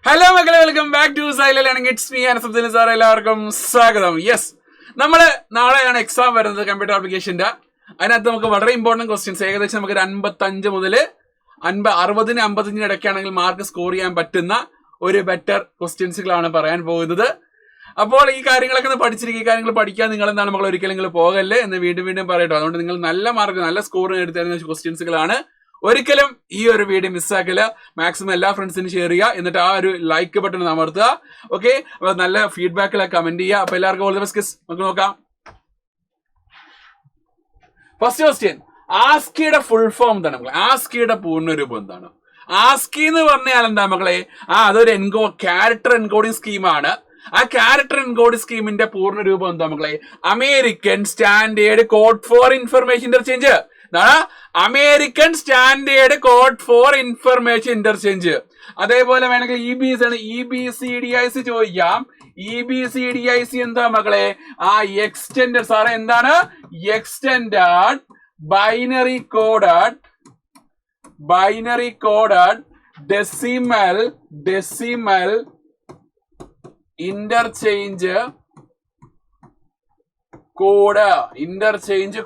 Hello മക്കളെ, welcome back to silent. It's me Anasabdin sir. എല്ലാവർക്കും സ്വാഗതം. യെസ്, നമ്മള് നാളെയാണ് എക്സാം വരുന്നത് കമ്പ്യൂട്ടർ ആപ്ലിക്കേഷന്റെ. അതിനകത്ത് നമുക്ക് വളരെ ഇമ്പോർട്ടന്റ് ക്വസ്റ്റ്യൻസ്, ഏകദേശം നമുക്ക് ഒരു 55 മുതൽ 60-ന് 55-ന് ഇടയ്ക്കാണെങ്കിൽ മാർക്ക് സ്കോർ ചെയ്യാൻ പറ്റുന്ന ഒരു ബെറ്റർ ക്വസ്റ്റ്യൻസുകളാണ് പറയാൻ പോകുന്നത്. അപ്പോൾ ഈ കാര്യങ്ങളൊക്കെ ഒന്ന് പഠിച്ചിരിക്കും. ഈ കാര്യങ്ങൾ പഠിക്കാൻ നിങ്ങൾ എന്താണ് മക്കൾ ഒരിക്കലും നിങ്ങൾ പോകല്ലേ എന്ന് വീണ്ടും വീണ്ടും പറയട്ടോ. അതുകൊണ്ട് നിങ്ങൾ നല്ല മാർക്ക്, നല്ല സ്കോർ എടുത്തരുന്ന ക്വസ്റ്റ്യൻസുകളാണ്. ഒരിക്കലും ഈ ഒരു വീഡിയോ മിസ്സാക്കില്ല. മാക്സിമം എല്ലാ ഫ്രണ്ട്സിനും ഷെയർ ചെയ്യുക. എന്നിട്ട് ആ ഒരു ലൈക്ക് ബട്ടൺ അമർത്തുക. ഓക്കെ, അപ്പൊ നല്ല ഫീഡ്ബാക്കിലൊക്കെ കമന്റ് ചെയ്യുക. അപ്പൊ എല്ലാവർക്കും ഓൾ ദി ബെസ്റ്റ്. നമുക്ക് നോക്കാം. ഫസ്റ്റ് ക്വസ്റ്റ്യൻ, ആസ്കിയുടെ ഫുൾ ഫോം എന്താണ് മക്കളെ? ആസ്കിയുടെ പൂർണ്ണരൂപം എന്താണ്? ആസ്കി എന്ന് പറഞ്ഞാൽ എന്താ മക്കളെ? അതൊരു ക്യാരക്ടർ എൻകോഡിംഗ് സ്കീമാണ്. ആ ക്യാരക്ടർ എൻകോഡിംഗ് സ്കീമിന്റെ പൂർണ്ണ രൂപം എന്താ മക്കളെ? American standard code for information interchange. American standard code for information interchange. അതേപോലെ വേണമെങ്കിൽ EBCDIC ചോദിക്കാം. EBCDIC എന്താ മക്കളെ? എക്സ്റ്റെൻഡഡ് സാറേ എന്താണ്? Extended binary coded decimal interchange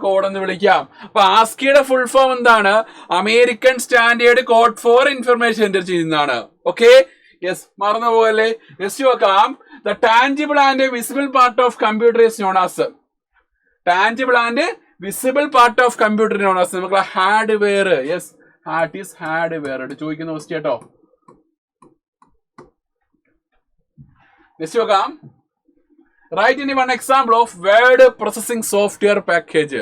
code എന്ന് വിളിക്കാം. അപ്പൊ ആസ്കിയുടെ ഫുൾ ഫോം എന്താണ്? American standard code for information interchange എന്നാണ്. ഓക്കെ, യെസ്, മറന്നു പോകല്ലേ. നെക്സ്റ്റ് നോക്കാം. The tangible and visible part of computer is known as. Tangible and visible part of computer known as നമുക്ക് hardware. Yes, heart is hardware. ചോദിക്കുന്ന question കേട്ടോ. Next നോക്കാം. Write any one example of word processing software package.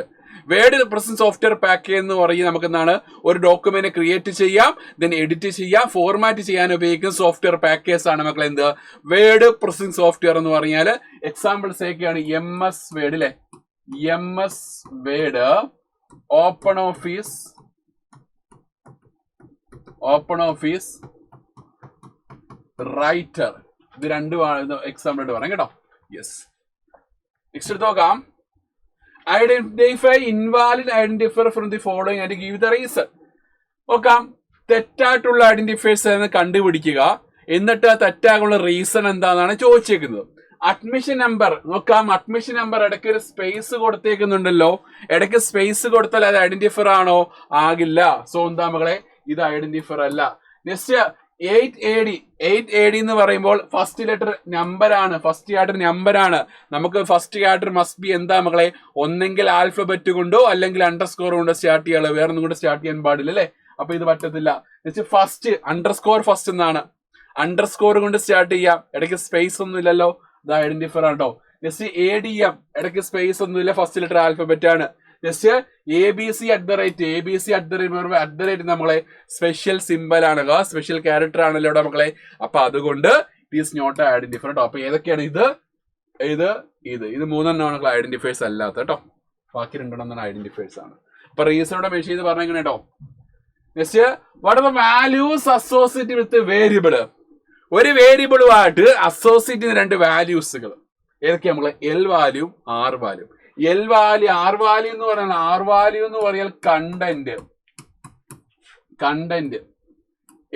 Word processing software package എന്ന് പറയുന്നത് നമുക്ക് എന്താണ്? ഒരു document create ചെയ്യാം, ദെൻ എഡിറ്റ് ചെയ്യാം, ഫോർമാറ്റ് ചെയ്യാൻ ഉപയോഗിക്കുന്ന സോഫ്റ്റ്വെയർ പാക്കേജ് ആണ് മക്കളെ എന്ത്? വേർഡ് പ്രോസസ്സിംഗ് സോഫ്റ്റ്വെയർ എന്ന് പറഞ്ഞാൽ എക്സാമ്പിൾസ് ഒക്കെയാണ് MS വേർഡ് അല്ലെ, MS word, open office writer. ഇത് രണ്ടും എക്സാമ്പിൾ ആയിട്ട് പറയാം കേട്ടോ. യെസ്, നെക്സ്റ്റ് എടുത്ത് നോക്കാം. Identify invalid identifier from the following and give the reason. നോക്കാം. തെറ്റായിട്ടുള്ള ഐഡന്റിഫയേഴ്സ് എന്ന് കണ്ടുപിടിക്കുക, എന്നിട്ട് ആ തെറ്റാകുള്ള റീസൺ എന്താണെന്നാണ് ചോദിച്ചേക്കുന്നത്. അഡ്മിഷൻ നമ്പർ നോക്കാം. അഡ്മിഷൻ നമ്പർ ഇടയ്ക്ക് ഒരു സ്പേസ് കൊടുത്തേക്കുന്നുണ്ടല്ലോ. ഇടയ്ക്ക് സ്പേസ് കൊടുത്താൽ അത് ഐഡന്റിഫയർ ആണോ? ആകില്ല. സോ എന്താ മകളെ? ഇത് ഐഡന്റിഫയർ അല്ല. നെക്സ്റ്റ് 8AD എന്ന് പറയുമ്പോൾ ഫസ്റ്റ് ലെറ്റർ നമ്പറാണ്, ഫസ്റ്റ് ക്യാരക്ടർ നമ്പറാണ്. നമുക്ക് ഫസ്റ്റ് ക്യാരക്ടർ മസ്റ്റ് ബി എന്താ മക്കളെ? ഒന്നെങ്കിൽ ആൽഫബറ്റ് കൊണ്ടോ അല്ലെങ്കിൽ അണ്ടർസ്കോർ കൊണ്ടോ സ്റ്റാർട്ട് ചെയ്യാള്, വേറെ ഒന്നും കൊണ്ട് സ്റ്റാർട്ട് ചെയ്യാൻ പാടില്ല അല്ലെ. അപ്പൊ ഇത് പറ്റത്തില്ല. ഫസ്റ്റ് അണ്ടർസ്കോർ ഫസ്റ്റ് എന്നാണ്, അണ്ടർസ്കോർ കൊണ്ട് സ്റ്റാർട്ട് ചെയ്യാം. ഇടയ്ക്ക് സ്പേസ് ഒന്നും ഇല്ലല്ലോ, ഇത് ഐഡന്റിഫയർ ആണ് കേട്ടോ. നെക്സ്റ്റ് ADM, ഇടയ്ക്ക് സ്പേസ് ഒന്നും ഇല്ല, ഫസ്റ്റ് ലെറ്റർ ആൽഫബറ്റ് ആണ്. നെക്സ്റ്റ് ABC നമ്മളെ സ്പെഷ്യൽ സിമ്പൽ ആണ്, സ്പെഷ്യൽ ക്യാരക്ടർ ആണല്ലോ ഇവിടെ മക്കളെ. അപ്പൊ അതുകൊണ്ട് ഇറ്റ് ഈസ് നോട്ട് ഐഡന്റിഫയർ കേട്ടോ. അപ്പൊ ഏതൊക്കെയാണ്? ഇത് മൂന്നെണ്ണമാണ് ഐഡന്റിഫയേഴ്സ് അല്ലാത്ത കേട്ടോ. ബാക്കി രണ്ടെണ്ണം ഐഡന്റിഫയേഴ്സ് ആണ്. അപ്പൊ റീസണോടെ മെഷീൻ ചെയ്ത് പറഞ്ഞേക്കണേ കേട്ടോ. Next, what are the values associate with variable? ഒരു വേരിയബിളുമായിട്ട് അസോസിയേറ്റ് ചെയ്യുന്ന രണ്ട് വാല്യൂസുകൾ ഏതൊക്കെയാ നമ്മളെ? L value, R value. R value എന്ന് പറഞ്ഞാൽ കണ്ടന്റ്.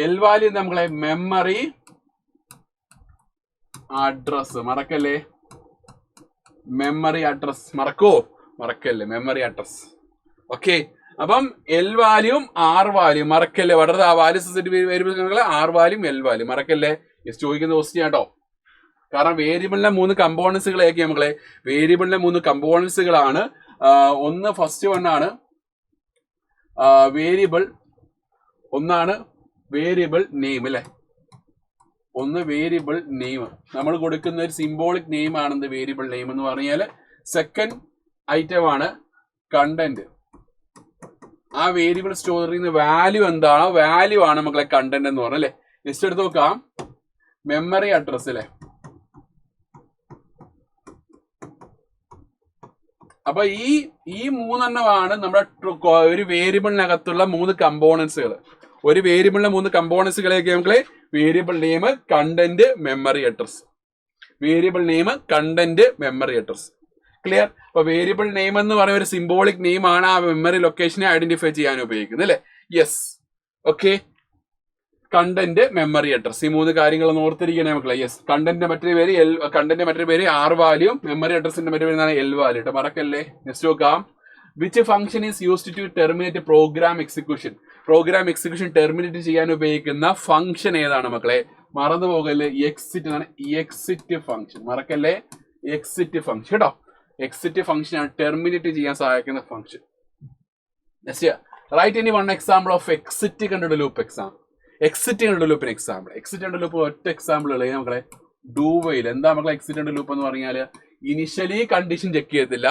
L വാല്യൂ നമ്മളെ മെമ്മറി അഡ്രസ്. മറക്കല്ലേ, മെമ്മറി അഡ്രസ്. മറക്കല്ലേ, മെമ്മറി അഡ്രസ്. ഓക്കെ, അപ്പം L വാല്യൂം R വാല്യൂ മറക്കല്ലേ. വളരെ ആ value variable R വാല്യൂം L value മറക്കല്ലേ. ചോദിക്കുന്ന ക്വസ്റ്റ്യൻ കേട്ടോ. കാരണം വേരിയബിളിലെ 3 കമ്പോണൻസുകളൊക്കെ മക്കളെ, വേരിയബിളിലെ 3 കമ്പോണൻസുകളാണ്. ഒന്ന് ഫസ്റ്റ് വണ്ണാണ് ഒന്നാണ് വേരിയബിൾ നെയിം അല്ലെ. ഒന്ന് വേരിയബിൾ നെയിം, നമ്മൾ കൊടുക്കുന്ന ഒരു സിംബോളിക് നെയിം ആണ് വേരിയബിൾ നെയിം എന്ന് പറഞ്ഞാൽ. സെക്കൻഡ് ഐറ്റം ആണ് കണ്ടന്റ്. ആ വേരിയബിൾ സ്റ്റോർ ചെയ്യുന്ന വാല്യൂ എന്താണോ വാല്യൂ ആണ് മക്കളെ കണ്ടന്റ് എന്ന് പറഞ്ഞാൽ അല്ലെ. നെക്സ്റ്റ് എടുത്ത് നോക്കാം. മെമ്മറി അഡ്രസ് അല്ലെ. അപ്പൊ ഈ മൂന്നെണ്ണമാണ് നമ്മുടെ ഒരു വേരിയബിളിനകത്തുള്ള 3 കമ്പോണൻസുകൾ. ഒരു വേരിയബിളിലെ 3 കമ്പോണൻസുകളെയൊക്കെ നമുക്ക് variable name, content, memory address. Variable name, content, memory address. Clear? അപ്പൊ വേരിയബിൾ നെയിം എന്ന് പറയുന്ന ഒരു സിംബോളിക് നെയിം ആണ് ആ മെമ്മറി ലൊക്കേഷനെ ഐഡന്റിഫൈ ചെയ്യാൻ ഉപയോഗിക്കുന്നത് അല്ലെ. Yes, okay. Content, memory address. ഈ 3 കാര്യങ്ങളൊന്ന് ഓർത്തിരിക്കണേ മക്കളെ. യെസ്, കണ്ടന്റിന്റെ മറ്റൊരു പേര് ആർ വാല്യൂ, മെമ്മറി അഡ്രസിന്റെ മറ്റൊരു പേര് എൽ വാല്യൂ കേട്ടോ, മറക്കല്ലേ. നെക്സ്റ്റ് നോക്കാം. Which function is used to terminate program execution? Program execution terminate ചെയ്യാൻ ഉപയോഗിക്കുന്ന ഫംഗ്ഷൻ ഏതാണ് മക്കളെ? മറന്നു പോകല്ലേ, എക്സിറ്റ് എന്നാണ്. എക്സിറ്റ് ഫംഗ്ഷൻ, മറക്കല്ലേ, എക്സിറ്റ് ഫംഗ്ഷൻ കേട്ടോ. എക്സിറ്റ് ഫംഗ്ഷൻ ആണ് ടെർമിനേറ്റ് ചെയ്യാൻ സഹായിക്കുന്ന function. Next, write any one example of exit controlled loop example. Exit controlled ലൂപ്പിന് എക്സാമ്പിൾ. എക്സിറ്റ് കണ്ടിട്ട് ലൂപ്പ് ഒറ്റ എക്സാമ്പിൾ ഉള്ളത് മക്കളെ ഡു വൈൽ. എന്താ മക്കളെ എക്സിറ്റ് കണ്ടിട്ട് ലൂപ്പ് എന്ന് പറഞ്ഞാൽ? ഇനിഷ്യലി കണ്ടീഷൻ ചെക്ക് ചെയ്യത്തില്ല.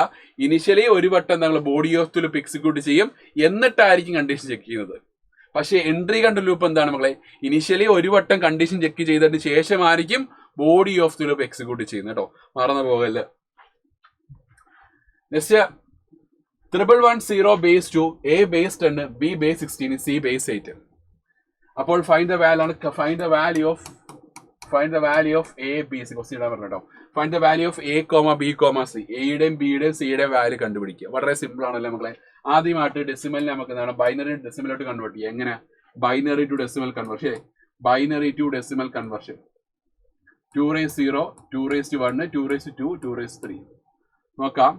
ഇനിഷ്യലി ഒരു വട്ടം നമ്മൾ body of the loop execute ചെയ്യും, എന്നിട്ടായിരിക്കും കണ്ടീഷൻ ചെക്ക് ചെയ്യുന്നത്. പക്ഷേ എൻട്രി കണ്ട ലൂപ്പ് എന്താണ് മക്കളെ? ഇനിഷ്യലി ഒരു വട്ടം കണ്ടീഷൻ ചെക്ക് ചെയ്തതിന് ശേഷമായിരിക്കും body of the loop execute ചെയ്യുന്നത് കേട്ടോ, മറന്നു പോകല്ലേ. Next, 110 base 2 A base 10 B base 16 C base 8. അപ്പോൾ find the value of A B C. Question ഇടാൻ പറഞ്ഞോ. Find the value of A comma B comma C. എയുടെയും ബിയുടെയും സിയുടെയും വാല്യൂ കണ്ടുപിടിക്കുക. വളരെ സിമ്പിൾ ആണല്ലോ മക്കളെ. ആദ്യമായിട്ട് ഡെസിമലിനെ നമുക്ക് എന്താണ് ബൈനറി ഡെസിമലോട്ട് കൺവേർട്ട് ചെയ്യുക. എങ്ങനെ? Binary to decimal conversion. Binary to decimal conversion. 2^0, 2^1, 2^2, 2^3. നോക്കാം.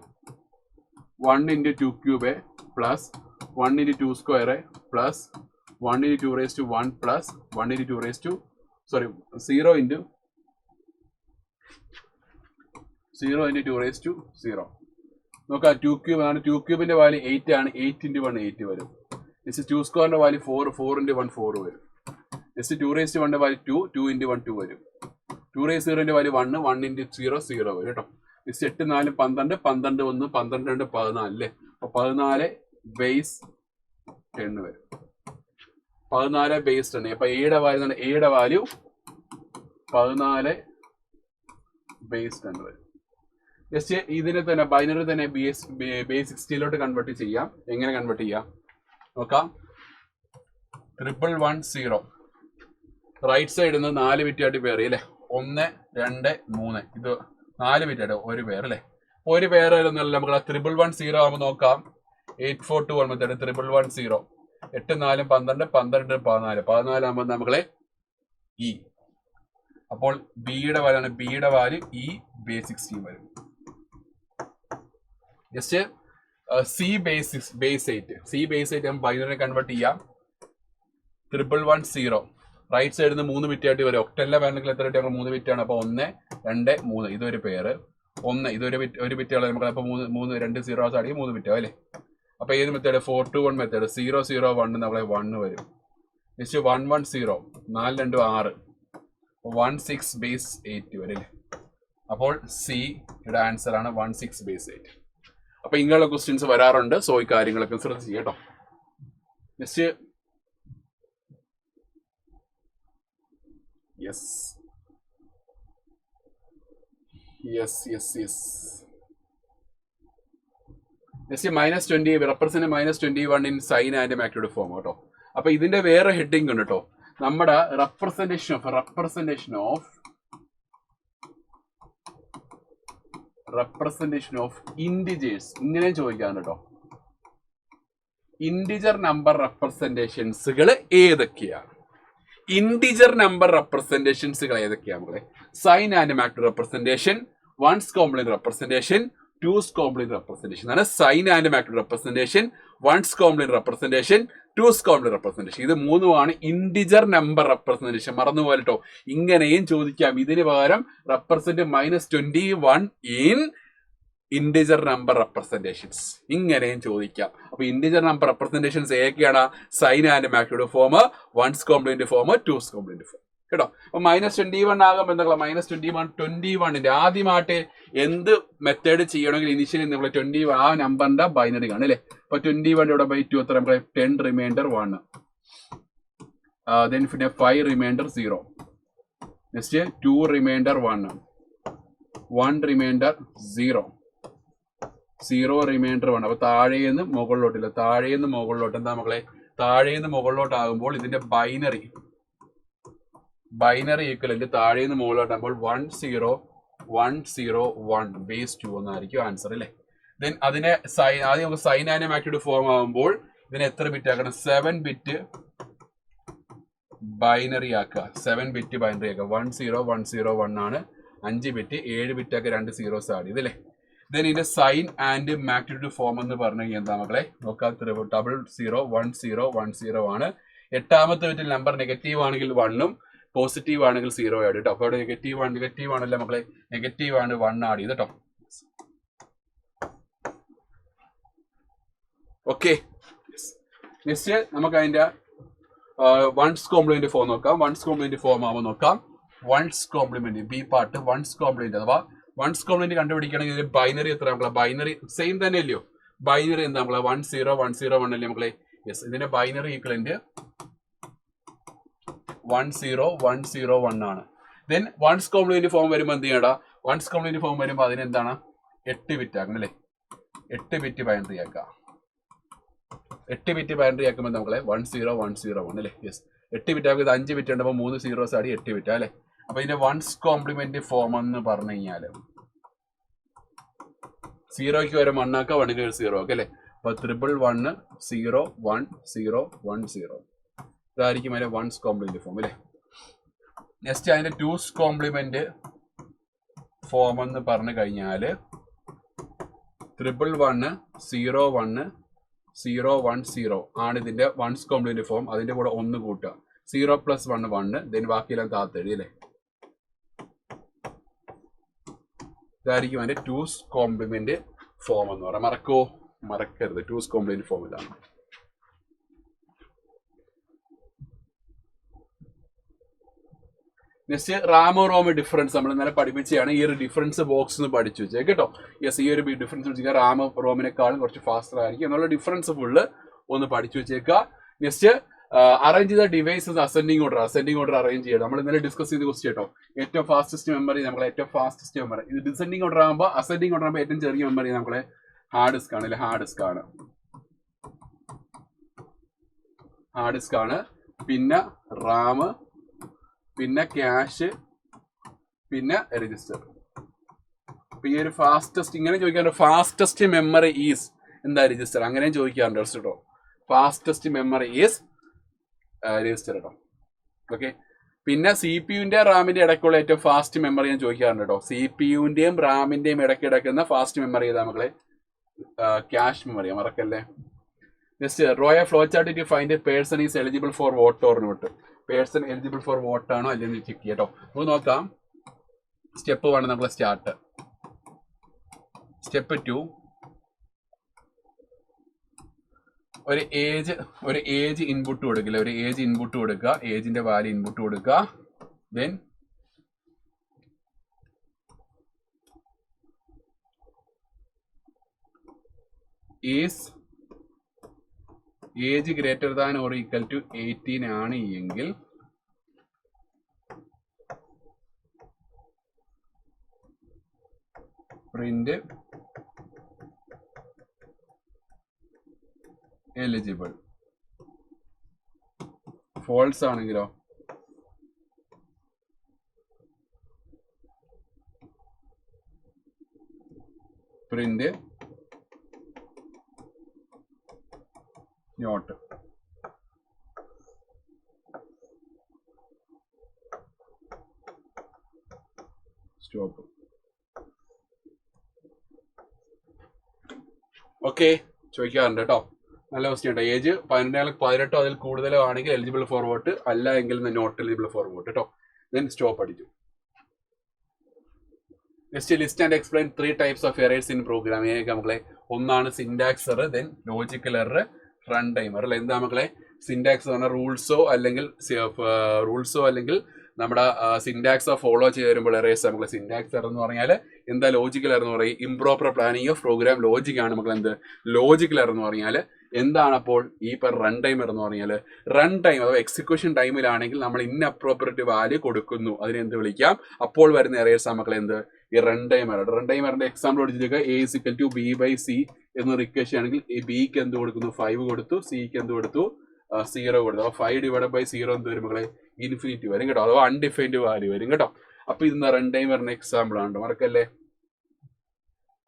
1 × 2³ പ്ലസ് 1 × 2² പ്ലസ് 1 × 2^1 പ്ലസ് 1 × 0 × 2^0. നോക്കാം. 2³ ആണ്. 2³ വാല്യൂ 8 ആണ്. 8 × 1 8 വരും. 2² വാല്യൂ 4, 4 × 1 4 വരും. 2^1 വാല്യൂ 2, 2 × 1 2 വരും. 2^0 വാല്യൂ 1, 1 × 0 0 വരും കേട്ടോ. 8 4 12, 12 1 12 2 14 അല്ലേ. അപ്പൊ 14 ബേസ് 10 വരും. 14 ബേസ് 10. അപ്പൊ എയുടെ വാല്യൂ 14 ബേസ് 10 വരും. ജസ്റ്റ് ഇതിനെ തന്നെ ബൈനറി തന്നെ ബേസ് 16 കൺവേർട്ട് ചെയ്യാം. എങ്ങനെ കൺവേർട്ട് ചെയ്യാം നോക്കാം. 110 റൈറ്റ് സൈഡിൽ നിന്ന് 4 ബിറ്റായിട്ട് പേർ അല്ലേ. 1 2 3 ഇത് 4 ബിറ്റായിട്ട് ഒരു പേർ അല്ലേ. ഒരു പേർ ഒന്നല്ല നമുക്ക് 110 ആകുമ്പോൾ നോക്കാം. 842 മെത്തേഡ് 110 8 4 12 12 14 14 ആകുമ്പോൾ നമ്മളെ ഇ. അപ്പോൾ ബിയുടെ വാല്യൂ ഇ ബേസ് 16 വരും. Just see base 8. C base 8 നമ്മൾ ബൈനറി കൺവേർട്ട് ചെയ്യാം. 110 റൈറ്റ് സൈഡിൽ നിന്ന് 3 ബിറ്റായിട്ട് വരും. ഒക്ടലിലെ വേണമെങ്കിൽ എത്ര ബിറ്റ്? 3 ബിറ്റാണ്. അപ്പോൾ 1 2 3 ഇതൊരു പേര്. 1 ഇതൊരു ബിറ്റുകൾ നമുക്ക്. അപ്പോൾ 3 2 0 ആണെങ്കിൽ 3 ബിറ്റാവും അല്ലേ. അപ്പോൾ ഏത് മെത്തേഡ്? 421 മെത്തേഡ്. 0 0 1 നമ്മളെ 1 വരും. നെക്സ്റ്റ് 110 4 2 6 16 ബേസ് 8 വരും അല്ലേ. അപ്പോൾ സിയുടെ ആൻസർ ആണ് 16 ബേസ് 8. അപ്പൊ ഇങ്ങനെയുള്ള ക്വസ്റ്റ്യൻസ് വരാറുണ്ട്. സോ ഈ കാര്യങ്ങളൊക്കെ ശ്രദ്ധിക്കുക കേട്ടോ. Next yes next -20 represent -21 in sign and magnitude form കേട്ടോ. അപ്പൊ ഇതിന്റെ വേറെ ഹെഡിങ് ഉണ്ട് കേട്ടോ. നമ്മുടെ റെപ്രസെന്റേഷൻ ഓഫ് ഇൻഡിജേഴ്സ് ഇങ്ങനെ ചോദിക്കാൻ കേട്ടോ. ഇൻഡിജർ നമ്പർ റെപ്രസെന്റേഷൻസുകൾ ഏതൊക്കെയാണ്? ഇൻഡിജർ നമ്പർ റെപ്രസെന്റേഷൻസുകൾ ഏതൊക്കെയാണ് നമ്മളെ? Sign and magnitude representation, one's complement representation, two's complement representation ആണ് sign and magnitude representation, one's complement representation, two's complement representation. ഇത് മൂന്നുമാണ് ഇൻഡിജർ നമ്പർ റെപ്രസെന്റേഷൻ. മറന്നുപോലെ കേട്ടോ. ഇങ്ങനെയും ചോദിക്കാം. ഇതിന് പകരം represent -21 in integer number representations ഇങ്ങനെയും ചോദിക്കാം. അപ്പൊ ഇൻഡിജർ നമ്പർ റെപ്രസെന്റേഷൻസ് ഏതൊക്കെയാണ്? Sign and magnitude form, one's complement form, two's complement form കേട്ടോ. അപ്പൊ -21 ആകുമ്പോൾ എന്താ? -21 ആദ്യമായിട്ട് എന്ത് മെത്തേഡ് ചെയ്യണമെങ്കിൽ ഇനിഷ്യലി നമ്മൾ 20 ആ നമ്പറിന്റെ ബൈനറി കാണും അല്ലേ. അപ്പൊ 21/2 എത്ര? 10 റിമൈൻഡർ 1, then പിന്നെ 5 remainder 0, next 2 remainder 1, 1 remainder 0, 0 remainder 1. അപ്പൊ താഴേന്ന് മുകളിലോട്ടില്ല. താഴേന്ന് മുകളിലോട്ട് എന്താ മക്കളെ? താഴേന്ന് മുകളിലോട്ടാകുമ്പോൾ ഇതിന്റെ ബൈനറി ഈക്വലന്റ് താഴേന്ന് മുകളിലോട്ടാകുമ്പോൾ 1 0 1 0 1 ബേസ് 2 എന്നായിരിക്കും ആൻസർ അല്ലേ. ദെൻ അതിനെ ആദ്യം നമുക്ക് സൈൻ ആൻഡ് മാഗ്നിറ്റ്യൂഡ് ഫോം ആകുമ്പോൾ ഇതിനെ എത്ര ബിറ്റ് ആക്കണം? 7 ബിറ്റ് ബൈനറി ആക്കുക, 7 ബിറ്റ് ബൈനറി ആക്കുക. 10101 ആണ്, 5 ബിറ്റ്, 7 ബിറ്റ് ആക്കുക, 2 സീറോസ് ആഡ് ചെയ്തല്ലേ. ദെൻ ഇതിന്റെ സൈൻ ആൻഡ് മാഗ്നിറ്റ്യൂഡ് ഫോം എന്ന് പറഞ്ഞു കഴിഞ്ഞാൽ എന്താ മക്കളെ നോക്കാം. 001010 ആണ്. 8ാമത്തെ ബിറ്റിൽ നമ്പർ നെഗറ്റീവ് ആണെങ്കിൽ 1ഉം പോസിറ്റീവ് ആണെങ്കിൽ 0 ആഡ് കേട്ടോ. അപ്പോൾ ഇവിടെ നെഗറ്റീവ് ആണല്ലോ മക്കളെ, നെഗറ്റീവ് ആണ് 1 ആഡ് ചെയ്ത് കേട്ടോ. ഓക്കെ, നെക്സ്റ്റ് നമുക്ക് അതിന്റെ വൺസ് കോംപ്ലിമെന്റ് ഫോം നോക്കാം. വൺസ് കോംപ്ലിമെന്റ് ഫോം ആവുമ്പോൾ നോക്കാം. One's complement B part one's complement അഥവാ വൺസ് കോംപ്ലിമെന്റ് കണ്ടുപിടിക്കണമെങ്കിൽ ഇതിൽ ബൈനറി എത്ര മക്കളെ? ബൈനറി സെയിം തന്നെ അല്ലയോ? ബൈനറി എന്താ മക്കളെ? 10101 അല്ലേ മക്കളെ? യെസ്, ഇതിന്റെ ബൈനറി ഈക്വലന്റ് 10101 ആണ്. ദെൻ വൺസ് കോംപ്ലിമെന്റ് ഫോം വരുമ്പോൾ എന്ത് ചെയ്യടാ? വൺസ് കോംപ്ലിമെന്റ് ഫോം വരുമ്പോൾ അതിനെന്താണ്? 8 ബിറ്റ് ആക്കണം അല്ലേ? 8 ബിറ്റ് ബൈനറി ആക്കാം. 8 ബിറ്റ് ബൈനറി ആക്കുമ്പോൾ നമ്മളെ 10101 അല്ലേ? യെസ്, 8 ബിറ്റ് ആക്കുന്നത് 5 ബിറ്റ് ഉണ്ടപ്പോൾ 3 സീറോസ് ആടി 8 ബിറ്റ് അല്ലേ? അപ്പൊ ഇതിന്റെ വൺസ് കോംപ്ലിമെന്റ് ഫോം എന്ന് പറഞ്ഞു കഴിഞ്ഞാല് 0ക്ക് വരെ 1 ആക്കാം, 1ന് ഒരു 0 ആക്കാം അല്ലേ? അപ്പൊ 111011010 ഇതായിരിക്കും അതിന്റെ വൺസ് കോംപ്ലിമെന്റ് ഫോം അല്ലേ? നെക്സ്റ്റ് അതിന്റെ ടൂസ് കോംപ്ലിമെന്റ് ഫോം എന്ന് പറഞ്ഞു കഴിഞ്ഞാല് 1110110 ആണ് ഇതിന്റെ വൺസ് കോംപ്ലിമെന്റ് ഫോം. അതിന്റെ കൂടെ 1 കൂട്ടുക, 0 + 1 1, ദെൻ ബാക്കിയെല്ലാം താത്തെഴുതി അല്ലേ? ഇതായിരിക്കും അതിന്റെ ടൂസ് കോംപ്ലിമെന്റ് ഫോം എന്ന് പറയാം. മറക്കരുത്, ടൂസ് കോംപ്ലിമെന്റ് ഫോം ഇതാണ്. നെക്സ്റ്റ് റാമോ റോമോ ഡിഫറൻസ് നമ്മൾ ഇന്നലെ പഠിപ്പിച്ചാണ്. ഈ ഒരു ഡിഫറൻസ് ബോക്സ് ഒന്ന് പഠിച്ചു വെച്ചേ കേട്ടോ. യെസ്, ഈ ഒരു ഡിഫറൻസ് വെച്ചാൽ റാമോ റോമിനെക്കാളും കുറച്ച് ഫാസ്റ്റർ ആയിരിക്കും എന്നുള്ള ഡിഫറൻസ് ഫുള്ള് ഒന്ന് പഠിച്ചു വെച്ചേക്കുക. നെക്സ്റ്റ് അറേഞ്ച് ചെയ്ത ഡിവൈസസ് അസെൻഡിങ് ഓർഡർ അറേഞ്ച് ചെയ്യണം. നമ്മൾ ഇന്നലെ ഡിസ്കസ് ചെയ്ത് ക്വസ്റ്റ്യൻ കേട്ടോ. ഏറ്റവും ഫാസ്റ്റസ്റ്റ് മെമ്മറി നമ്മളെ ഏറ്റവും ഫാസ്റ്റസ്റ്റ് മെമ്മറി ഇത് ഡിസെൻഡിങ് ഓർഡർ ആകുമ്പോൾ, അസെൻഡിങ് ഓർഡർ ആകുമ്പോൾ ഏറ്റവും ചെറിയ മെമ്മറി നമ്മളെ ഹാർഡ് ഡിസ്ക് ആണ് അല്ലെ? ഹാർഡ് ഡിസ്ക് ആണ്. പിന്നെ റാം, പിന്നെ ക്യാഷ്, പിന്നെ രജിസ്റ്റർ. അപ്പൊ ഈ ഒരു ഫാസ്റ്റസ്റ്റ് ഇങ്ങനെ ചോദിക്കാറുണ്ട്. ഫാസ്റ്റസ്റ്റ് മെമ്മറി ഈസ് എന്താ? രജിസ്റ്റർ. അങ്ങനെയും ചോദിക്കാറുണ്ട് കേട്ടോ. ഫാസ്റ്റസ്റ്റ് മെമ്മറി ഈസ് രജിസ്റ്റർ കേട്ടോ. ഓക്കെ, പിന്നെ സി പി യുവിന്റെ റാമിന്റെ ഇടയ്ക്കുള്ള ഏറ്റവും ഫാസ്റ്റ് മെമ്മറി ഞാൻ ചോദിക്കാറുണ്ട് കേട്ടോ. സി പി യുവിന്റെയും റാമിന്റെയും ഇടയ്ക്ക് കിടക്കുന്ന ഫാസ്റ്റ് മെമ്മറി ഏതാ മക്കളെ? ക്യാഷ് മെമ്മറി, മറക്കല്ലേ. Next draw a flow chart to find a person is eligible for vote or not. Person eligible for vote ആണോ അല്ലെങ്കിൽ ചെക്ക് ചെയ്യാം കേട്ടോ. നമുക്ക് നോക്കാം. സ്റ്റെപ്പ് 1 നമ്മളെ സ്റ്റാർട്ട്. സ്റ്റെപ്പ് 2 ഒരു ഏജ് ഇൻപുട്ട് കൊടുക്കില്ല. ഒരു ഏജ് ഇൻപുട്ട് കൊടുക്കുക, ഏജിന്റെ വാല്യൂ ഇൻപുട്ട് കൊടുക്കുക. Then is age greater than or equal to 18 ആണ് എങ്കിൽ പ്രിന്റ് എലിജിബിൾ. ഫോൾസ് ആണെങ്കിലോ പ്രിന്റ് നോട്ട്. സ്റ്റോപ്പ്. ഓക്കെ, ചോദിക്കാറുണ്ട് കേട്ടോ. നല്ല ക്വസ്റ്റ്യൻ ഉണ്ട്. ഏജ് 18 അതിൽ കൂടുതലോ ആണെങ്കിൽ എലിജിബിൾ ഫോർ വോട്ട്, അല്ല എങ്കിൽ നോട്ട് എലിജിബിൾ ഫോർ വോട്ട് കേട്ടോ. ദെൻ സ്റ്റോപ്പ് അടിച്ചു. Next list and explain 3 types of errors in programming. മക്കളെ ഒന്നാണ് syntax error, then logical error, run time error. എന്താ മക്കളെ? സിൻടാക്സ് എന്ന് പറഞ്ഞാൽ റൂൾസോ അല്ലെങ്കിൽ നമ്മുടെ സിൻടാക്സ് ഫോളോ ചെയ്ത് വരുമ്പോൾ എറേഴ്സ് മക്കളെ സിൻടാക്സ് എറർ എന്ന് പറഞ്ഞാൽ എന്താ? ലോജിക്കൽ എറർ എന്ന് പറയും. Improper planning of program logic ആണ് മക്കളെ എന്ത്? ലോജിക്കൽ എറർ എന്ന് പറഞ്ഞാൽ എന്താണ്? അപ്പോൾ ഈ റൺ ടൈം എറർ എന്ന് പറഞ്ഞാൽ റൺ ടൈം അഥവാ എക്സിക്യൂഷൻ ടൈമിലാണെങ്കിൽ നമ്മൾ ഇൻഅപ്രോപ്രിയേറ്റ് വാല്യൂ കൊടുക്കുന്നു, അതിനെ എന്ത് വിളിക്കാം? അപ്പോൾ വരുന്ന എറേഴ്സ് മക്കളെ എന്ത്? ഈ run time error. Run time എററിന്റെ എക്സാമ്പിൾ പഠിച്ചിട്ട് A = B/C എന്നൊരു ഇക്വേഷൻ ആണെങ്കിൽ ബിക്ക് എന്ത് കൊടുക്കുന്നു? 5 കൊടുത്തു, സിക്ക് എന്ത് കൊടുത്തു? 0 കൊടുത്തു. അപ്പോൾ 5/0 എന്ത് വരും മക്കളെ? ഇൻഫിനിറ്റി വരും കേട്ടോ, അഥവാ അൺഡിഫൈൻഡ് വാല്യൂ വരും കേട്ടോ. അപ്പൊ ഇത് റൺ ടൈം എററിന്റെ എക്സാമ്പിൾ ആണ്, മറക്കല്ലേ.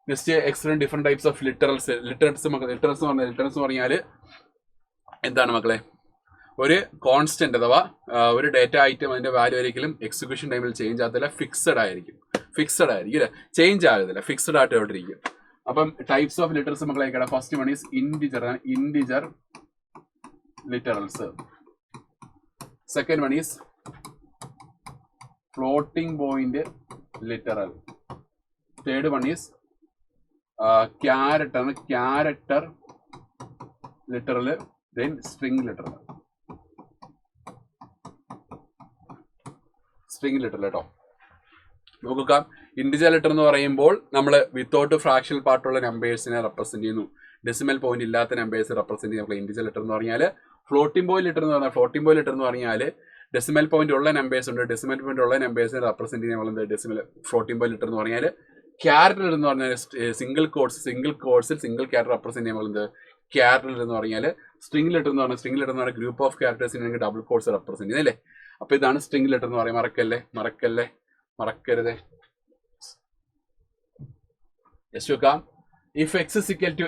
Next explain different types of literals എന്ന് പറഞ്ഞാൽ എന്താണ് മക്കളെ? ഒരു കോൺസ്റ്റന്റ് അഥവാ ഒരു ഡേറ്റ ഐറ്റം അതിന്റെ വാല്യൂ ഒരിക്കലും എക്സിക്യൂഷൻ ടൈമിൽ ചേഞ്ച് ആകത്തില്ല, ഫിക്സഡ് ആയിരിക്കും അല്ലേ, ചേഞ്ച് ആകത്തില്ല, ഫിക്സഡ് ആയിട്ട് അവിടെ ഇരിക്കും. അപ്പം ടൈപ്സ് ഓഫ് ലിറ്ററൽസ് മക്കളെ കേടാ. First one is integer literals. Second one is floating point literal. Third one is character literal, then string literal. കേട്ടോ. നോക്കുക, ഇൻഡിജർ ലെറ്റർ എന്ന് പറയുമ്പോൾ നമ്മൾ വിത്തൗട്ട് ഫ്രാക്ഷണൽ പാർട്ടുള്ള നമ്പേഴ്സിനെ റെപ്രസെന്റ് ചെയ്യുന്നു. ഡെസിമൽ പോയിന്റ് ഇല്ലാത്ത നമ്പേഴ്സ് റെപ്രസെന്റ് ചെയ്യുന്ന ഇൻഡിജർ ലെറ്റർ എന്ന് പറഞ്ഞാൽ. ഫ്ലോട്ടിംഗ് പോയിന്റ് ലെറ്റർ എന്ന് പറഞ്ഞാൽ ഡെസിമൽ പോയിന്റ് ഉള്ള നമ്പേഴ്സ് ഉണ്ട്, ഡെസിമൽ പോയിന്റ് ഉള്ള നമ്പേഴ്സിനെ റെപ്രസെന്റ് ചെയ്യുന്ന ഡെസിമൽ ഫ്ലോട്ടിംഗ് പോയിന്റ് ലെറ്റർ എന്ന് പറഞ്ഞാൽ. ക്യാരക്ടർ എന്ന് പറഞ്ഞാൽ സിംഗിൾ കോഡ്സിൽ സിംഗിൾ ക്യാരക്ടർ റെപ്രസെന്റ് ചെയ്യുന്നത് ക്യാരക്ടർ എന്ന് പറഞ്ഞാൽ. സ്ട്രിംഗ് ലെറ്റർ എന്ന് പറഞ്ഞാൽ ഗ്രൂപ്പ് ഓഫ് ക്യാരക്ടേഴ്സിനെ ഡബിൾ കോഡ്സ് റെപ്രസെന്റ് ചെയ്യുന്നത് അല്ലേ. അപ്പൊ ഇതാണ് സ്ട്രിംഗ് ലെറ്റർ എന്ന് പറയുന്നത്. മറക്കരുത്. ജസ്റ്റ് നോക്കാം. If x is equal to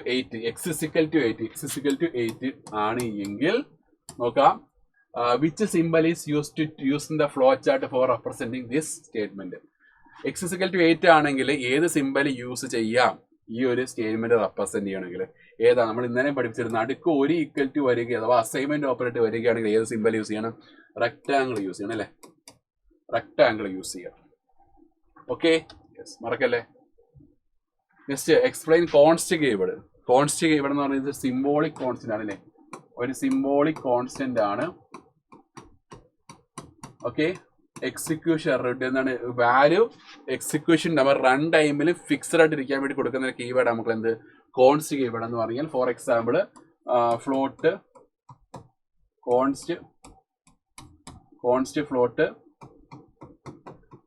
8 ആണ് എങ്കിൽ നോക്കാം, which symbol is used in the flow chart for representing this statement. x is equal to 8 ആണെങ്കിൽ ഏത് സിമ്പൽ യൂസ് ചെയ്യാം ഈ ഒരു സ്റ്റേറ്റ്മെന്റ് റെപ്രസെന്റ് ചെയ്യണമെങ്കിൽ? ഏതാ നമ്മൾ ഇന്നലെ പഠിപ്പിച്ചിരുന്ന അടുക്ക് ഒരു ഈക്വൽ ടു വരിക അഥവാ അസൈൻമെന്റ് ഓപ്പറേറ്റർ വരികയാണെങ്കിൽ ഏത് സിമ്പൽ യൂസ് ചെയ്യണം? റെക്ടാംഗിൾ യൂസ് ചെയ്യണം അല്ലേ, റെക്ടാംഗിൾ യൂസ് ചെയ്യണം. ഓക്കെ, മറക്കല്ലേ. Next explain const keyword. Const keyword എന്ന് പറയുന്നത് സിംബോളിക് കോൺസ്റ്റന്റ് ആണ് അല്ലേ, ഒരു സിംബോളിക് കോൺസ്റ്റന്റ് ആണ്. ഓക്കെ, എക്സിക്യൂഷൻ എന്താണ് വാല്യൂ എക്സിക്യൂഷൻ നമ്മൾ റൺ ടൈമിൽ ഫിക്സഡ് ആയിട്ട് ഇരിക്കാൻ വേണ്ടി കൊടുക്കുന്ന കീവേഡ് നമുക്ക് എന്ത് കോൺസ്റ്റ് കീവേഡ് എന്ന് പറഞ്ഞാൽ. For example float const float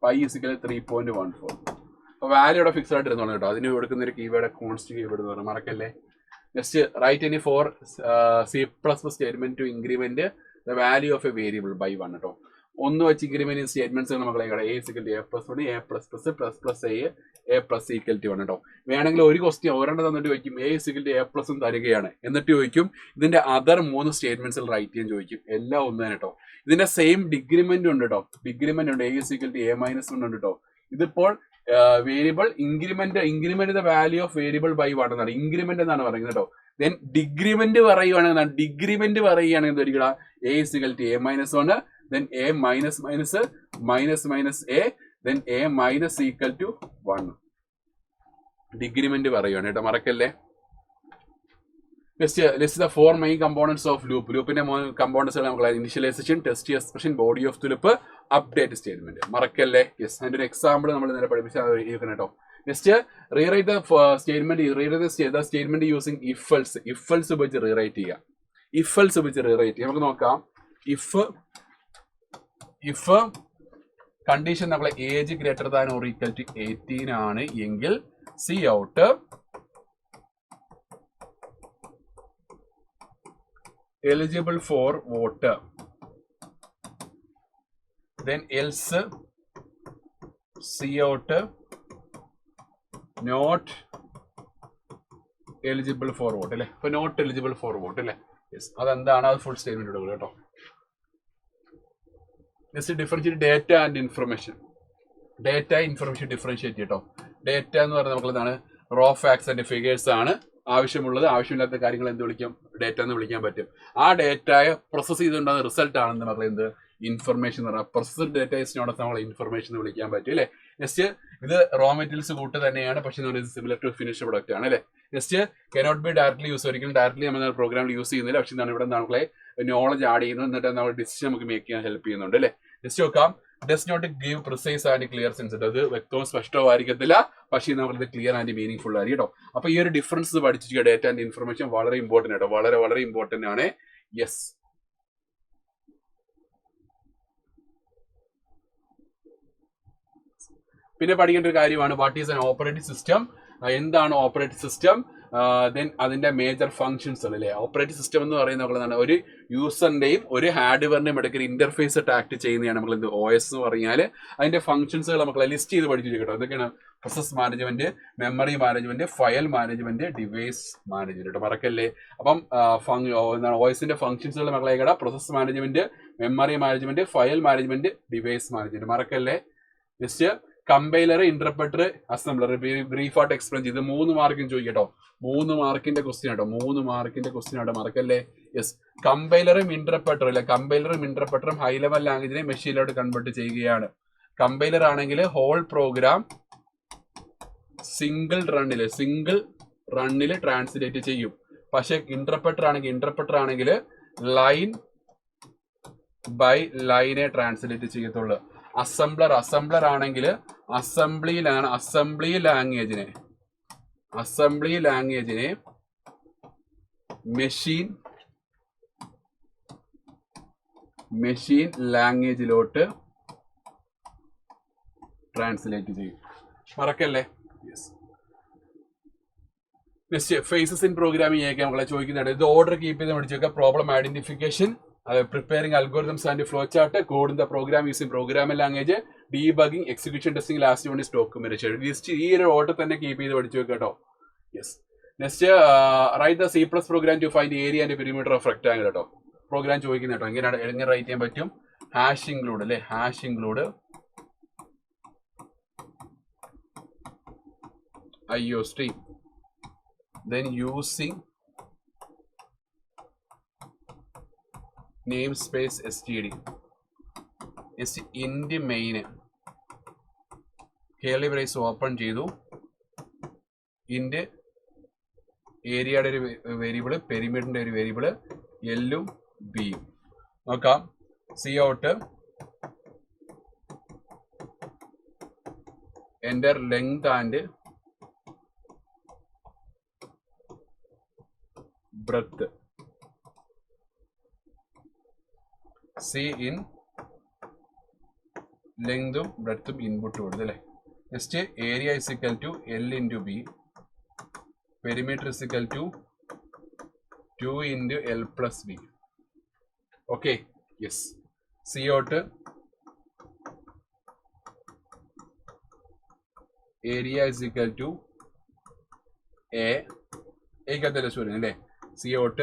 pi is equal 3.14. അപ്പോൾ വാല്യൂ ഇവിടെ ഫിക്സഡ് ആയിട്ട് ഇരുന്നോളൂ കേട്ടോ. അതിന് കൊടുക്കുന്ന ഒരു കീവേഡ് കോൺസ്റ്റ് കീവേഡ് എന്ന് പറഞ്ഞാൽ മറക്കല്ലേ. Next write any four C++ statement to increment the value of a variable by 1 കേട്ടോ. ഒന്ന് വെച്ച് ഇൻക്രിമെന്റ് സ്റ്റേറ്റ്മെന്റ്സ് മക്കളെ a = a+1 a++++a+ = 1 കേട്ടോ. വേണമെങ്കിൽ ഒരു ക്വസ്റ്റ്യൻ ഒരെണ്ണം തന്നിട്ട് ചോദിക്കും a = a+ തരികയാണ്, എന്നിട്ട് ചോദിക്കും ഇതിന്റെ അതർ 3 സ്റ്റേറ്റ്മെന്റ്സിൽ റൈറ്റ് ചെയ്യാൻ ചോദിക്കും. എല്ലാം ഒന്ന് തന്നെ കേട്ടോ. ഇതിന്റെ സെയിം ഡിഗ്രിമെന്റ് ഉണ്ട് കേട്ടോ, ഡിഗ്രിമെന്റ് ഉണ്ട്, a = a-1 ഉണ്ട് കേട്ടോ. ഇതിപ്പോൾ variable increment the value of variable by 1 എന്നാണ് ഇൻക്രിമെന്റ് എന്നാണ് പറയുന്നത് കേട്ടോ. ദെൻ ഡിഗ്രിമെന്റ് പറയുകയാണെങ്കിൽ ഒരിക്കലും a = a-1, then a minus a, then a minus equal to 1. ഡിഗ്രിമെന്റ് പറയുകയാണ് കേട്ടോ, മറക്കല്ലേ. List the 4 main components of loop. ലൂപ്പിന്റെ 3 കമ്പോണൻസ് നമുക്ക് initialization, test expression, body of the loop, update statement. മറക്കല്ലേ. യെസ്, അതിന്റെ ഒരു എക്സാമ്പിൾ നമ്മൾ നേരെ പഠിപ്പിച്ചാൽ കേട്ടോ. Next rewrite the statement using if else ഉപയോഗിച്ച് റീറൈറ്റ് ചെയ്യുക. നമുക്ക് നോക്കാം. ഇഫ് കണ്ടീഷൻ നമ്മളെ age greater than or equal to 18 ആണ് എങ്കിൽ C out eligible for vote, then else see out not eligible for vote അല്ലേ. ഇപ്പൊ നോട്ട് എലിജിബിൾ ഫോർ വോട്ട് അല്ലേ. യെസ്, അതെന്താണ്, അത് ഫുൾ സ്റ്റേറ്റ്മെന്റ് ഇടുക കേട്ടോ. Next differentiate data and information. Differentiate കേട്ടോ. ഡേറ്റ എന്ന് പറയുന്നത് നമുക്ക് എന്താണ്, റോ ഫാക്ട്സ് ആൻഡ് ഫിഗേഴ്സ് ആണ്. ആവശ്യമില്ലാത്ത കാര്യങ്ങൾ എന്ത് വിളിക്കാം, ഡേറ്റ എന്ന് വിളിക്കാൻ പറ്റും. ആ ഡേറ്റയെ പ്രോസസ് ചെയ്തുകൊണ്ടാണ് റിസൾട്ട് ആണെന്ന് പറയുന്നത് ഇൻഫർമേഷൻ എന്ന് പറയുന്നത്. പ്രോസസ്ഡ് ഡേറ്റ ഇസിനോട് നമ്മൾ ഇൻഫർമേഷൻ എന്ന് വിളിക്കാൻ പറ്റും അല്ലേ. നെക്സ്റ്റ് ഇത് റോ മെറ്റീരിയൽസ് കൂട്ട് തന്നെയാണ്, പക്ഷെ സിമിലർ ടു ഫിനിഷ് പ്രൊഡക്റ്റ് ആണ് അല്ലേ. Next cannot be directly use, ഒരിക്കലും ഡയറക്ട്ലി നമ്മൾ പ്രോഗ്രാമിൽ യൂസ് ചെയ്യുന്നില്ല, പക്ഷെ എന്താണ് ഇവിടെ നമ്മളെ നോളജ് ആഡ് ചെയ്യുന്നു, എന്നിട്ട് നമ്മൾ ഡിസിഷൻ നമുക്ക് മേക്ക് ചെയ്യാൻ ഹെൽപ്പ് ചെയ്യുന്നുണ്ട് അല്ലേ. നെക്സ്റ്റ് നോക്കാം. Does not give precise and clear sense. അത് വ്യക്തവും സ്പഷ്ടമായിരിക്കത്തില്ല, പക്ഷേ നമുക്കത് ക്ലിയർ ആൻഡ് മീനിങ് ഫുൾ ആയിരിക്കും കേട്ടോ. അപ്പൊ ഈ ഒരു ഡിഫറൻസ് പഠിച്ചിരിക്കുക. ഡേറ്റ ആൻഡ് ഇൻഫർമേഷൻ വളരെ ഇമ്പോർട്ടന്റ് ആട്ടോ, വളരെ ഇമ്പോർട്ടന്റ് ആണ്. യെസ്, പിന്നെ പഠിക്കേണ്ട ഒരു കാര്യമാണ് what is an operating system. എന്താണ് ഓപ്പറേറ്റിംഗ് സിസ്റ്റം? ദെൻ അതിന്റെ മേജർ ഫങ്ഷൻസ് ആണ് അല്ലേ. ഓപ്പറേറ്റിംഗ് സിസ്റ്റം എന്ന് പറയുന്നത് ഒരു യൂസറിന്റെയും ഒരു ഹാർഡ്വെയറിന്റെയും ഇടയ്ക്ക് ഇന്റർഫേസ് ആക്ട് ചെയ്യുന്നതാണ് നമ്മൾ എന്ത് OS എന്ന് പറഞ്ഞാൽ. അതിന്റെ ഫങ്ഷൻസുകൾ മക്കളെ ലിസ്റ്റ് ചെയ്ത് പഠിച്ചു കേട്ടോ. എന്തൊക്കെയാണ്? Process management, memory management, file management, device management കേട്ടോ, മറക്കല്ലേ. അപ്പം OSന്റെ ഫങ്ഷൻസുകൾ മക്കളെ കേട്ടോ, process management, memory management, file management, device management, മറക്കല്ലേ. നെക്സ്റ്റ് കമ്പൈലർ, ഇന്റർപ്രറ്റർ, അസംബ്ലർ ബ്രീഫായിട്ട് എക്സ്പ്ലെയിൻ ചെയ്ത് 3 മാർക്കിന് ചോദിക്കട്ടോ. 3 മാർക്കിന്റെ ക്വസ്റ്റ്യൻ കേട്ടോ, 3 മാർക്കിന്റെ ക്വസ്റ്റ്യൻ ആട്ടോ, മറക്കല്ലേ. യെസ്, കമ്പൈലറും ഇന്റർപ്രറ്ററും അല്ലെ, കമ്പൈലറും ഇന്റർപ്രറ്ററും ഹൈ ലെവൽ ലാംഗ്വേജിനെ മെഷീനിലോട്ട് കൺവേർട്ട് ചെയ്യുകയാണ്. കമ്പൈലർ ആണെങ്കിൽ ഹോൾ പ്രോഗ്രാം സിംഗിൾ റണ്ണില് ട്രാൻസ്ലേറ്റ് ചെയ്യും. പക്ഷെ ഇന്റർപ്രറ്റർ ആണെങ്കിൽ ലൈൻ ബൈ ലൈനെ ട്രാൻസ്ലേറ്റ് ചെയ്യത്തുള്ളൂ. അസംബ്ലർ ആണെങ്കിൽ അസംബ്ലി ലാംഗ്വേജിനെ മെഷീൻ ലാംഗ്വേജിലോട്ട് ട്രാൻസ്ലേറ്റ് ചെയ്യും, മറക്കല്ലേ. Yes. Next phases in programming ഒക്കെ നമ്മളെ ചോദിക്കുന്നുണ്ട്. ഇത് ഓർഡർ കീപ്പ് ചെയ്ത് പഠിച്ചേക്കുക. Problem identification, preparing algorithms and flow chart, code in the program using programming language, debugging, execution testing, last one is documentation. ഈ ഒരു ഓർഡർ തന്നെ കീപ്പ് ചെയ്ത് പഠിച്ചു കേട്ടോ. Yes. Next write the C+ program to find area and perimeter of rectangle കേട്ടോ. Program ചോദിക്കുന്ന കേട്ടോ, എങ്ങനെ റൈറ്റ് ചെയ്യാൻ പറ്റും? ഹാഷ് ഇൻക്ലൂഡ് അല്ലെ, hash include IOStream, then using namespace std, int main curly brace open ചെയ്തു, int ഏരിയയുടെ ഒരു വേരിയബിൾ, പെരിമീറ്ററിന്റെ ഒരു വേരിയബിൾ, എല്ലും ബിയും നോക്കാം. cout enter length and breadth, C in ലെങ്തും ബ്രെഡ്ത്തും ഇൻപുട്ട് കൊടുത്തു അല്ലേ. Next area is equal to L into B, perimeter is equal to 2 into L plus B. Okay, yes. cout area is equal to ഏക്കത്തല്ല സൂര്യൻ അല്ലേ. cout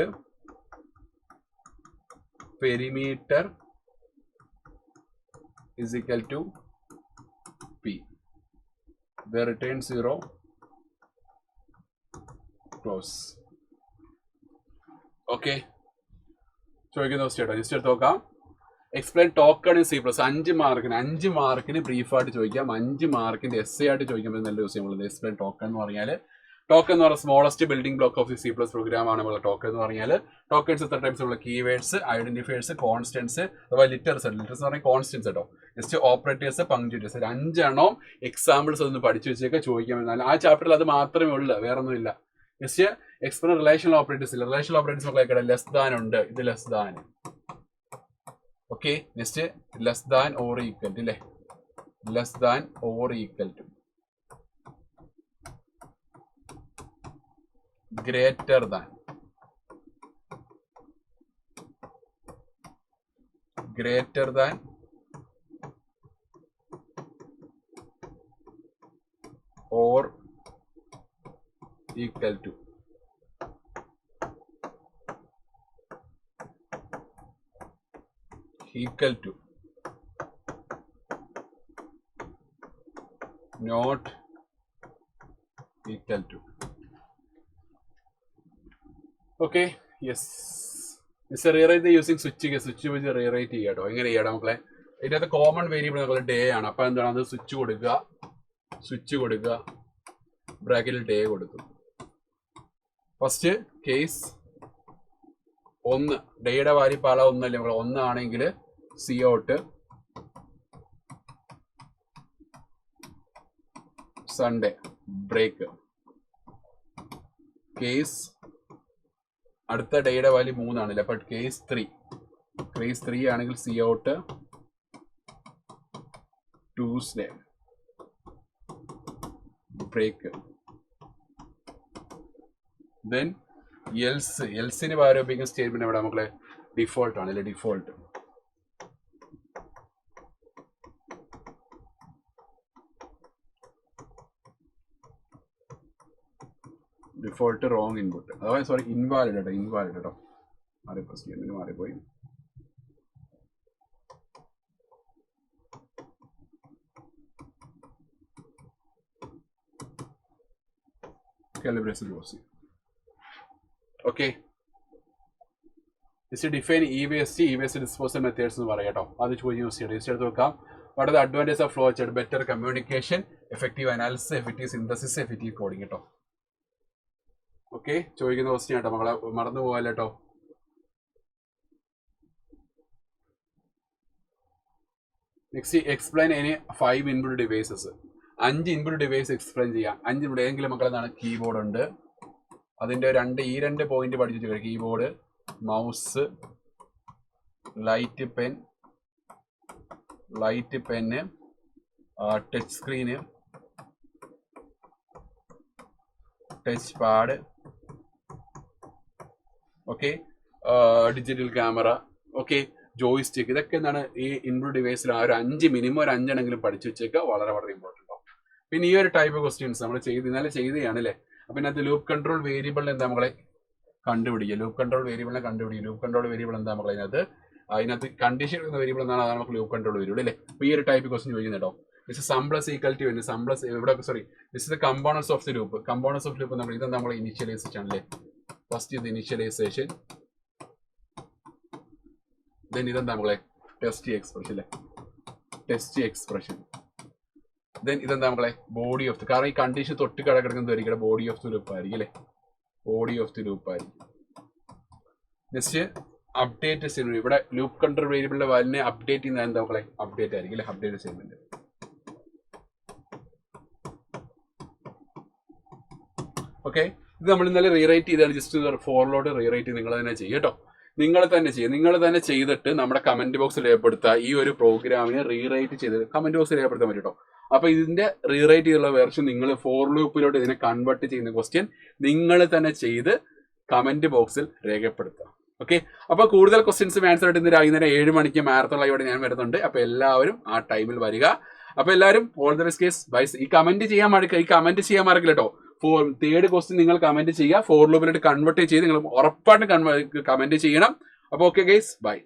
perimeter is equal to P, the return 0 close. Okay, ചോദിക്കുന്ന state just എടുത്ത് നോക്കാം. Explain token in C+, 5 മാർക്കിന് ബ്രീഫായിട്ട് ചോദിക്കാം, 5 മാർക്കിന്റെ essay ആയിട്ട് ചോദിക്കാൻ പറ്റുന്ന നല്ല ദിവസം നമ്മൾ എക്സ്പ്ലെയിൻ ടോക്കൺ എന്ന് പറഞ്ഞാൽ. ടോക്കൺ എന്ന് പറഞ്ഞാൽ smallest building block of C+ program ആണ് നമ്മൾ ടോക്കൺ എന്ന് പറഞ്ഞാൽ. ടോക്കൺസ് എത്ര ടൈപ്സ് ഉള്ള? കീവേഡ്സ്, ഐഡന്റിഫയേഴ്സ്, കോൺസ്റ്റൻസ്, അഥവാ ലിറ്റേഴ്സ് എന്ന് പറഞ്ഞാൽ കോൺസ്റ്റൻസ് കേട്ടോ. നെക്സ്റ്റ് ഓപ്പറേറ്റേഴ്സ്, പങ്ക്ച്വേറ്റേഴ്സ്, 5 എണ്ണം എക്സാമ്പിൾസ് ഒന്ന് പഠിച്ചു വെച്ചൊക്കെ ചോദിക്കാൻ പറ്റുന്ന ആ ചാപ്റ്ററിൽ അത് മാത്രമേ ഉള്ളൂ, വേറെ ഒന്നുമില്ല. Next explain relational operators. Relational operators നോക്കിയാൽ ലെസ് ദാൻ ഉണ്ട്, ഇത് less than. Okay, next less than or equal to അല്ലേ, less than or equal to, greater than, or equal to, not equal to. Okay, yes. Rewrite using switch വെച്ച് rewrite ചെയ്യുക കേട്ടോ. എങ്ങനെ ചെയ്യണം മക്കളെ? ഇതിനകത്ത് കോമൺ വേരിയബിൾ നമുക്ക് ഡേ ആണ്. അപ്പം എന്താണ്, അത് സ്വിച്ച് കൊടുക്കുക, ബ്രാക്കറ്റിൽ ഡേ കൊടുത്തു. ഫസ്റ്റ് കേസ് 1, ഡേയുടെ വാല്യൂ പല 1 അല്ലേ മക്കളെ. 1 ആണെങ്കിൽ cout സൺഡേ ബ്രേക്ക്. കേസ് അടുത്ത ഡേയുടെ വാല്യൂ 3 ആണല്ലേ, അപ്പൊ കേസ് 3 ആണെങ്കിൽ cout ട്യൂസ്ഡേ ബ്രേക്ക്. ദെൻ എൽസിന് പകരം ഉപയോഗിക്കുന്ന സ്റ്റേറ്റ്മെന്റ് എവിടെ മക്കളെ? ഡിഫോൾട്ട് ആണ് അല്ലെ? ഡിഫോൾട്ട്. ഡിഫോൾട്ട് റോങ് ഇൻപുട്ട്, അതായത് സോറി ഇൻവാലിഡ് കേട്ടോ, ഇൻവാലിഡ് കേട്ടോ, മാറിപ്പോയി സ്റ്റേറ്റ്മെന്റ് മാറിപ്പോയി. calibration ക്ലോസ് ചെയ്യും. Okay, define EBST disposal methods എന്ന് പറയാം കേട്ടോ. അത് യൂസ് ചെയ്യണം. യൂസ് എടുത്ത് വെക്കാം. What are the advantage of flow chart? Better communication, effective analysis, effective synthesis, effective coding കേട്ടോ. ഓക്കെ, ചോദിക്കുന്ന ക്വസ്റ്റ്യൻ കേട്ടോ മക്കളെ, മറന്നു പോകാല്ലോ കേട്ടോ. Next, explain any 5 input devices. 5 input device explain ചെയ്യാം. 5 ഇവിടെ ഏതെങ്കിലും മക്കളെന്നാണ്? കീബോർഡ് ഉണ്ട്, അതിന്റെ ഈ രണ്ട് പോയിന്റ് പഠിച്ചിട്ട്, keyboard, mouse, light pen, touch screen, touch pad, okay, digital camera, okay, joystick. ഇതൊക്കെ എന്താണ് ഈ ഇൻപുട്ട് ഡിവൈസിൽ ആ ഒരു 5 മിനിമം ഒരു 5 എണ്ണെങ്കിലും പഠിച്ചു വെച്ചേക്കുക. വളരെ വളരെ ഇമ്പോർട്ടൻ്റ് ആവും. പിന്നെ ഈ ഒരു ടൈപ്പ് ക്വസ്റ്റ്യൻസ് നമ്മൾ ഇന്നലെ ചെയ്തതാണ് അല്ലേ? അപ്പം ഇതിനകത്ത് ലൂപ്പ് കൺട്രോൾ വേരിയബിളിന് എന്താ നമ്മളെ കണ്ടുപിടിക്കുക? ലൂപ്പ് കൺട്രോൾ വേരിയബിളിനെ കണ്ടുപിടിക്കുക. ലൂപ്പ് കൺട്രോൾ വേരിയബിൾ എന്താ നമ്മൾ അതിനകത്ത് കണ്ടീഷൻ എന്ന വേരിയബിൾ എന്താണ്? അതാണ് നമുക്ക് ലൂപ്പ് കൺട്രോൾ വേരിയബിൾ അല്ലേ? അപ്പോൾ ഈ ഒരു ടൈപ്പ് ക്വസ്റ്റ്യൻ ചോദിക്കുന്നത് കേട്ടോ. This sum plus equal to എന്ന് സം പ്ലസ് ഇവിടെ sorry this is the components of the loop. Components of loop നമ്മൾ ഇതെന്താ നമ്മൾ ഇനിഷ്യലൈസേഷൻ അല്ലേ? ഫസ്റ്റ് ഇത് ഇനിഷ്യലൈസേഷൻ, ദെൻ ഇതെന്താ നമ്മളെ ടെസ്റ്റ് എക്സ്പ്രഷൻ അല്ലേ? Test expression. ദെൻ ഇതെന്താ നമ്മളെ ബോഡി ഓഫ് ദി, കാരണം ഈ കണ്ടീഷൻ തൊട്ട് കിടക്കുന്നതായിരിക്കും ബോഡി ഓഫ് ദി ലൂപ്പ് ആയിരിക്കും അല്ലേ? ബോഡി ഓഫ് ദി ലൂപ്പ് ആയിരിക്കും. Next update statement. ഇവിടെ ലൂപ്പ് കൺട്രോൾ വേരിയബിളിന്റെ വാല്യൂനെ അപ്ഡേറ്റ് ചെയ്യുന്ന എന്താ മക്കളെ? അപ്ഡേറ്റ് ആയിരിക്കും അല്ലേ? Update statement. ഓക്കെ, ഇത് നമ്മൾ ഇന്നലെ റീറൈറ്റ് ചെയ്താണ്. ജസ്റ്റ് ഫോറിലോട്ട് റീറൈറ്റ് ചെയ്ത് നിങ്ങൾ തന്നെ ചെയ്യും കേട്ടോ. നിങ്ങൾ തന്നെ ചെയ്തിട്ട് നമ്മുടെ കമന്റ് ബോക്സിൽ രേഖപ്പെടുത്തുക. ഈ ഒരു പ്രോഗ്രാമിനെ റീറൈറ്റ് ചെയ്ത് കമന്റ് ബോക്സിൽ രേഖപ്പെടുത്താൻ പറ്റും കേട്ടോ. അപ്പൊ ഇതിന്റെ റീറൈറ്റ് ചെയ്തുള്ള വേർഷൻ നിങ്ങൾ ഫോർ ലൂപ്പിലോട്ട് ഇതിനെ കൺവേർട്ട് ചെയ്യുന്ന ക്വസ്റ്റ്യൻ നിങ്ങൾ തന്നെ ചെയ്ത് കമന്റ് ബോക്സിൽ രേഖപ്പെടുത്തുക. ഓക്കെ, അപ്പൊ കൂടുതൽ ക്വസ്റ്റ്യൻസും ആൻസർ ആയിട്ട് ഇന്ന് വൈകുന്നേരം 7 മണിക്ക് മാരത്തോൺ ലൈവോടെ ഞാൻ വരുന്നുണ്ട്. അപ്പൊ എല്ലാവരും ആ ടൈമിൽ വരിക. അപ്പൊ എല്ലാവരും all the best case bye. ഈ കമന്റ് ചെയ്യാൻ മറക്കില്ല കേട്ടോ. തേർഡ് ക്വസ്റ്റ്യൻ നിങ്ങൾ കമന്റ് ചെയ്യുക. ഫോർ ലൂപ്പിലോട്ട് കൺവേർട്ട് ചെയ്ത് നിങ്ങൾ ഉറപ്പായിട്ടും കമന്റ് ചെയ്യണം. അപ്പോൾ ഓക്കെ ഗൈസ്, ബൈ.